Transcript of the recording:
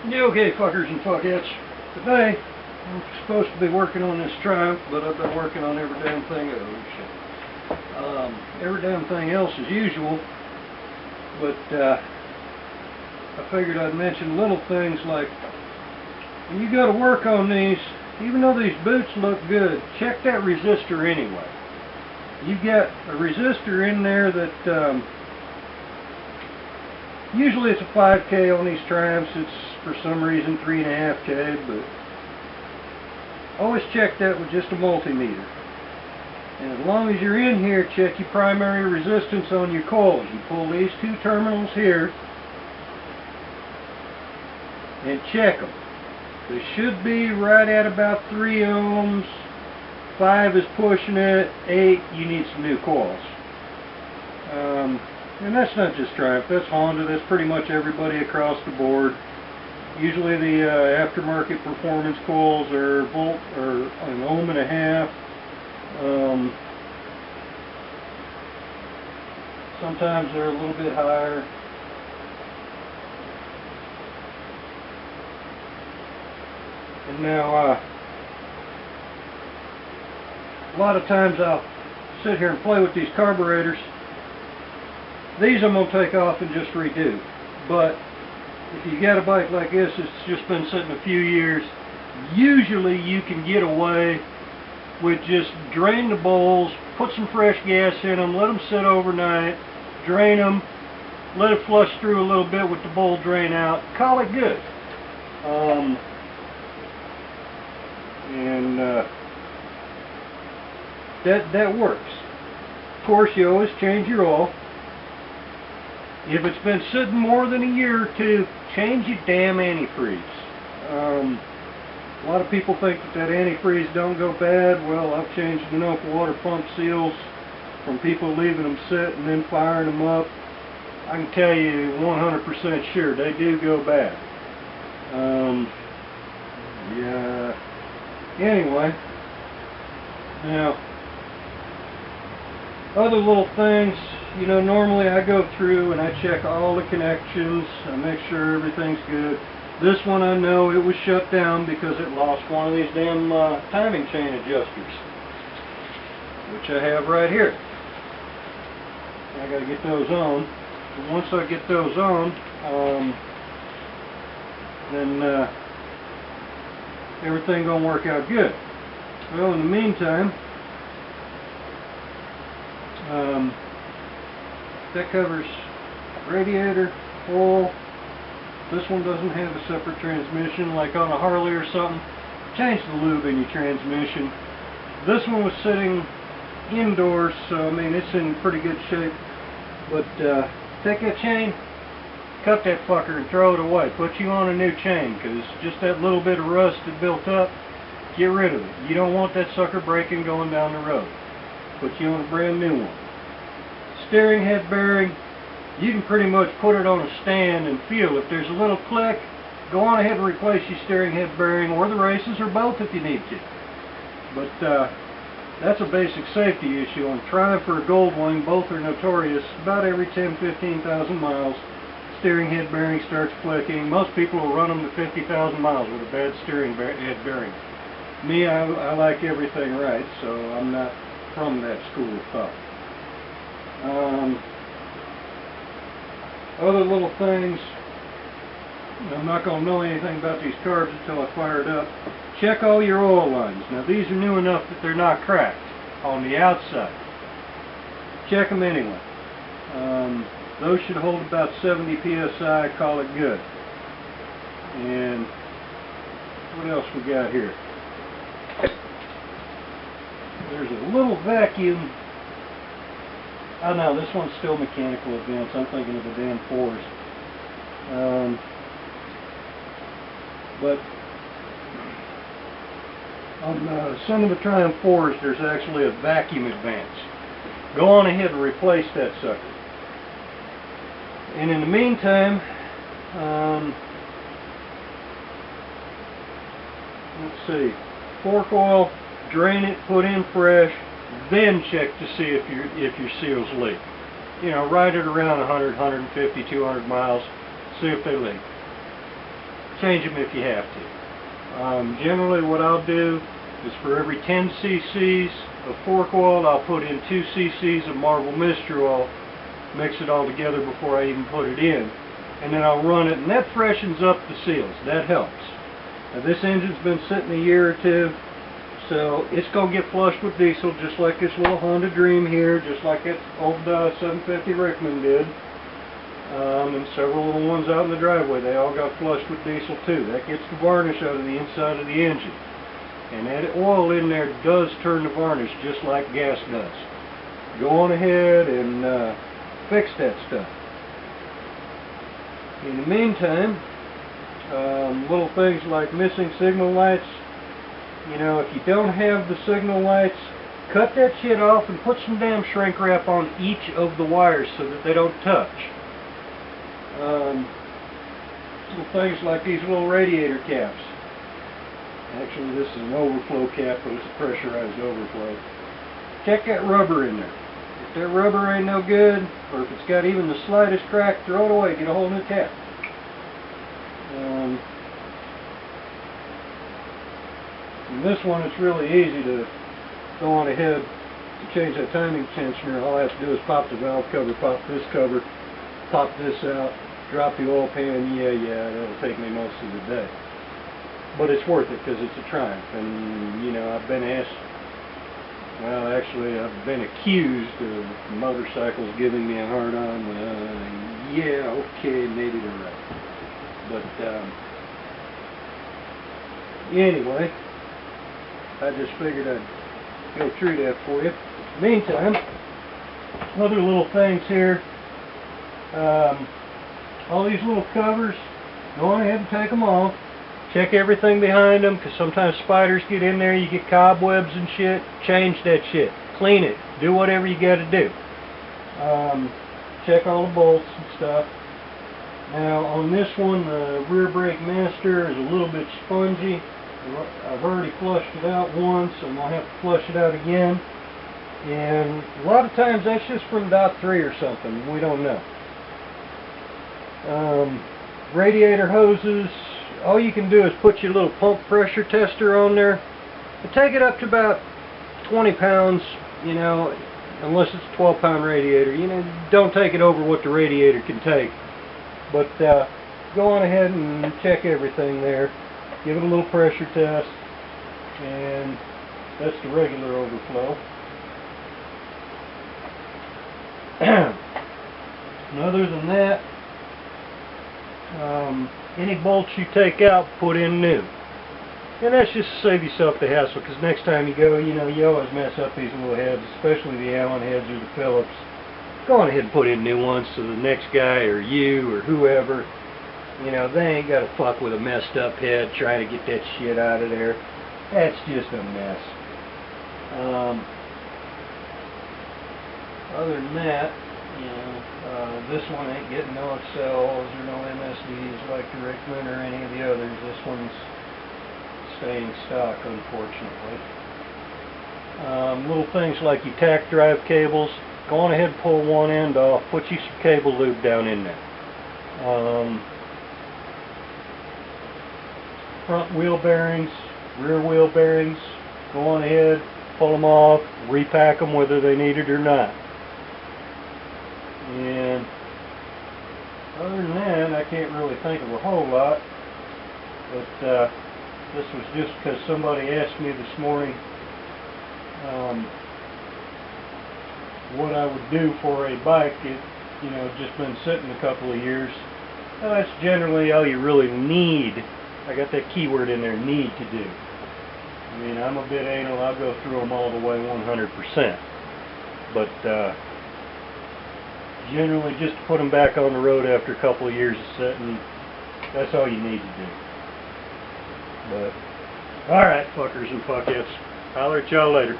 Yeah, okay, fuckers and fuckettes. Today, I'm supposed to be working on this Triumph, but I've been working on every damn thing. Oh, shit. Every damn thing else as usual, but I figured I'd mention little things like, when you go to work on these, even though these boots look good, check that resistor anyway. You've got a resistor in there that, usually it's a 5K on these Triumphs. It's for some reason 3.5K, but always check that with just a multimeter. And as long as you're in here, check your primary resistance on your coils. You pull these two terminals here and check them. They should be right at about 3 ohms. 5 is pushing it. 8, you need some new coils. And that's not just Triumph, that's Honda, that's pretty much everybody across the board. Usually the aftermarket performance coils are volt or an ohm and a half. Sometimes they're a little bit higher. And now a lot of times I'll sit here and play with these carburetors. These I'm going to take off and just redo. But if you got a bike like this that's just been sitting a few years, usually you can get away with just drain the bowls, put some fresh gas in them, let them sit overnight, drain them, let it flush through a little bit with the bowl drain out, call it good. That works. Of course, you always change your oil. If it's been sitting more than a year or two, change your damn antifreeze. A lot of people think that antifreeze don't go bad. Well, I've changed enough water pump seals from people leaving them sit and then firing them up. I can tell you 100% sure they do go bad. Yeah. Anyway, now other little things, you know, normally I go through and I check all the connections, I make sure everything's good. This one I know it was shut down because it lost one of these damn timing chain adjusters, which I have right here. I gotta get those on. And once I get those on, then everything gonna work out good. Well, in the meantime, that covers radiator, oil. This one doesn't have a separate transmission like on a Harley or something. Change the lube in your transmission. This one was sitting indoors, so I mean it's in pretty good shape. But take that chain, cut that fucker and throw it away. Put you on a new chain, because just that little bit of rust that built up, get rid of it. You don't want that sucker breaking going down the road. Put you on a brand new one. Steering head bearing, you can pretty much put it on a stand and feel. If there's a little click, go on ahead and replace your steering head bearing or the races or both if you need to. But that's a basic safety issue. On Triumph or Goldwing, both are notorious. About every 10-15,000 miles, steering head bearing starts clicking. Most people will run them to 50,000 miles with a bad steering head bearing. Me, I like everything right, so I'm not from that school of thought. Other little things, I'm not going to know anything about these carbs until I fire it up. Check all your oil lines. Now these are new enough that they're not cracked on the outside. Check them anyway. Those should hold about 70 psi, call it good. And what else we got here? There's a little vacuum. Oh no, this one's still mechanical advance. I'm thinking of the damn 4s. But on some of the Triumph 4s, there's actually a vacuum advance. Go on ahead and replace that sucker. And in the meantime, let's see, fork oil, drain it, put in fresh, then check to see if your seals leak. You know, ride it around 100, 150, 200 miles, see if they leak. change them if you have to. Generally what I'll do is for every 10 cc's of fork oil, I'll put in 2 cc's of Marvel Mystery Oil, mix it all together before I even put it in, and then I'll run it, and that freshens up the seals. That helps. Now this engine's been sitting a year or two, so it's going to get flushed with diesel just like this little Honda Dream here, just like that old 750 Rickman did. And several little ones out in the driveway, they all got flushed with diesel too. That gets the varnish out of the inside of the engine. And that oil in there does turn the varnish just like gas does. Go on ahead and fix that stuff. In the meantime, little things like missing signal lights. You know, if you don't have the signal lights, cut that shit off and put some damn shrink wrap on each of the wires so that they don't touch. Little things like these little radiator caps. Actually, this is an overflow cap, but it's a pressurized overflow. Check that rubber in there. If that rubber ain't no good, or if it's got even the slightest crack, throw it away. Get a whole new cap. And this one, it's really easy to go on ahead to change that timing tensioner. All I have to do is pop the valve cover, pop this cover, pop this out, drop the oil pan. Yeah, that'll take me most of the day. But it's worth it because it's a Triumph. And, you know, I've been asked, well, actually, I've been accused of motorcycles giving me a hard on. Yeah, okay, maybe they're right. But, anyway, I just figured I'd go through that for you. Meantime, other little things here. All these little covers, go on ahead and take them off. Check everything behind them, because sometimes spiders get in there, you get cobwebs and shit. Change that shit. Clean it. Do whatever you got to do. Check all the bolts and stuff. Now, on this one, the rear brake master is a little bit spongy. I've already flushed it out once, and I'll have to flush it out again. And a lot of times that's just from dot 3 or something. We don't know. Radiator hoses, all you can do is put your little pump pressure tester on there and take it up to about 20 pounds, you know, unless it's a 12-pound radiator. You know, don't take it over what the radiator can take. But go on ahead and check everything there. Give it a little pressure test, and that's the regular overflow. And other than that, any bolts you take out, put in new. And that's just to save yourself the hassle, because next time you go, you know, you always mess up these little heads, especially the Allen heads or the Phillips. Go on ahead and put in new ones so the next guy or you or whoever, you know, they ain't got to fuck with a messed up head trying to get that shit out of there. That's just a mess. Other than that, you know, this one ain't getting no Excels or no MSDs like the Rickman or any of the others. This one's staying stock, unfortunately. Little things like your tack drive cables. Go on ahead and pull one end off. Put you some cable lube down in there. Front wheel bearings, rear wheel bearings. Go on ahead, pull them off, repack them whether they need it or not. And other than that, I can't really think of a whole lot. But this was just because somebody asked me this morning what I would do for a bike. It, you know, just been sitting a couple of years. Well, that's generally all you really need. I got that keyword in there, need to do. I mean, I'm a bit anal. I'll go through them all the way 100%. But generally, just to put them back on the road after a couple of years of sitting, that's all you need to do. But, alright, fuckers and fuckettes. Holler at y'all later.